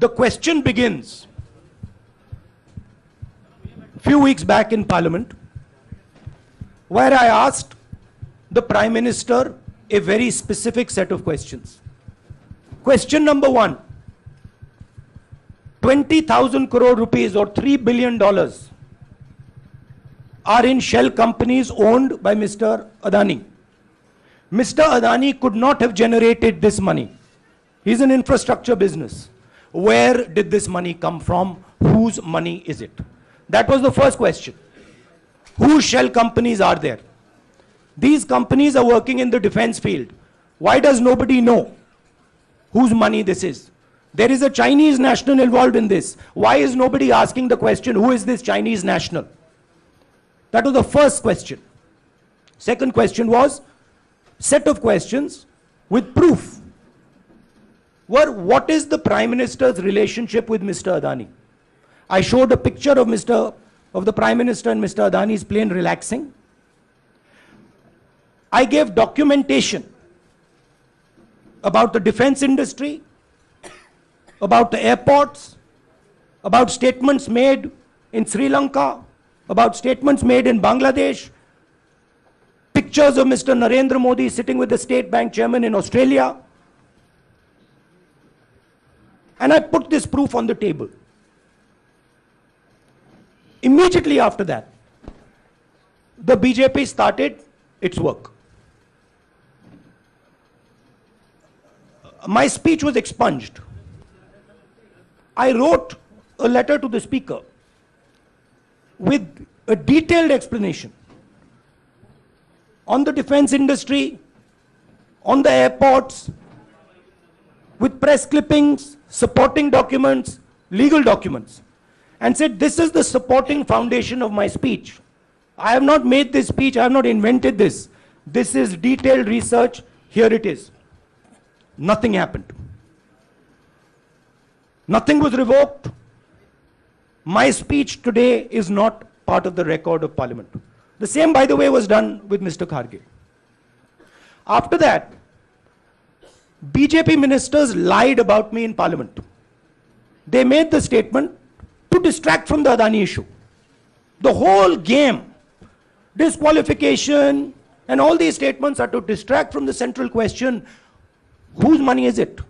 The question begins a few weeks back in Parliament, where I asked the Prime Minister a very specific set of questions. Question number one, 20,000 crore rupees or $3 billion are in shell companies owned by Mr. Adani. Mr. Adani could not have generated this money. He's an infrastructure business. Where did this money come from? Whose money is it? That was the first question. Whose shell companies are there? These companies are working in the defense field. Why does nobody know whose money this is? There is a Chinese national involved in this. Why is nobody asking the question, who is this Chinese national? That was the first question. Second question was, set of questions with proof. What is the Prime Minister's relationship with Mr. Adani? I showed a picture of the Prime Minister and Mr. Adani's plane relaxing. I gave documentation about the defense industry, about the airports, about statements made in Sri Lanka, about statements made in Bangladesh, pictures of Mr. Narendra Modi sitting with the State Bank chairman in Australia. And I put this proof on the table. Immediately after that, the BJP started its work. My speech was expunged. I wrote a letter to the Speaker with a detailed explanation on the defense industry, on the airports, with press clippings, supporting documents, legal documents, and said, this is the supporting foundation of my speech. I have not made this speech, I have not invented this. This is detailed research, here it is. Nothing happened. Nothing was revoked. My speech today is not part of the record of Parliament. The same, by the way, was done with Mr. Kharge. After that, BJP ministers lied about me in Parliament. They made the statement to distract from the Adani issue. The whole game, disqualification, and all these statements are to distract from the central question, whose money is it?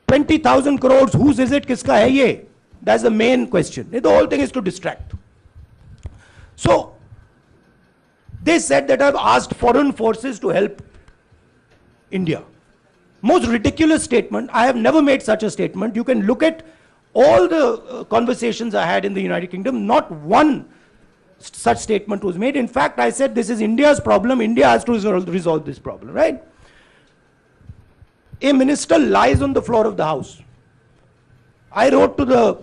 20,000 crores, whose is it? Kiska hai ye? That's the main question. The whole thing is to distract. So, they said that I've asked foreign forces to help India. Most ridiculous statement. I have never made such a statement. You can look at all the conversations I had in the United Kingdom. Not one such statement was made. In fact, I said this is India's problem. India has to resolve this problem, right? A minister lies on the floor of the House. I wrote to the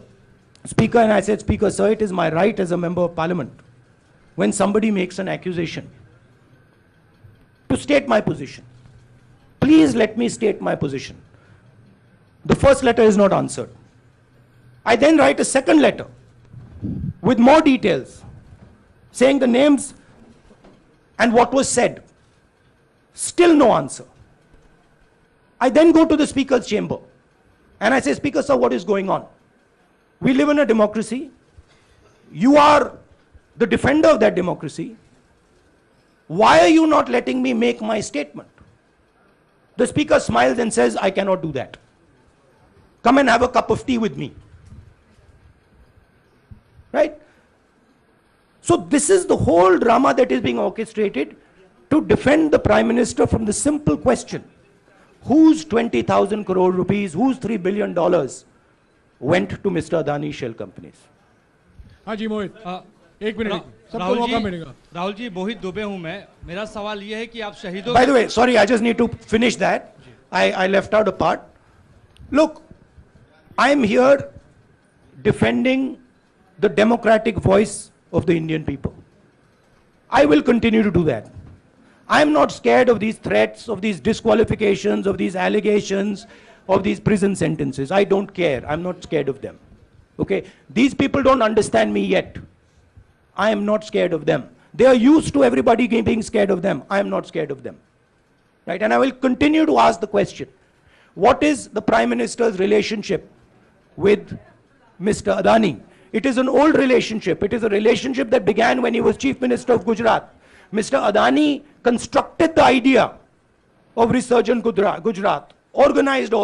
Speaker and I said, Speaker, sir, it is my right as a member of Parliament, when somebody makes an accusation, to state my position. Please let me state my position. The first letter is not answered. I then write a second letter with more details, saying the names and what was said. Still no answer. I then go to the Speaker's chamber and I say, Speaker, sir, what is going on? We live in a democracy. You are the defender of that democracy. Why are you not letting me make my statement? The Speaker smiles and says, I cannot do that. Come and have a cup of tea with me. Right? So this is the whole drama that is being orchestrated to defend the Prime Minister from the simple question, whose 20,000 crore rupees, whose $3 billion went to Mr. Adani shell companies? हाँ जी मोहित, एक minute सबको मौका मिलेगा. राहुल जी, मोहित दुबे हूं मैं. मेरा सवाल ये है कि आप शहीदों. By the way, sorry, I just need to finish that. I left out a part. Look, I'm here defending the democratic voice of the Indian people. I will continue to do that. I'm not scared of these threats, of these disqualifications, of these allegations, of these prison sentences. I don't care. I'm not scared of them. Okay? These people don't understand me yet. I am not scared of them. They are used to everybody being scared of them. I am not scared of them. Right? And I will continue to ask the question, what is the Prime Minister's relationship with Mr. Adani. It is an old relationship. It is a relationship that began when he was Chief Minister of Gujarat. Mr. Adani constructed the idea of Resurgent Gujarat, organized all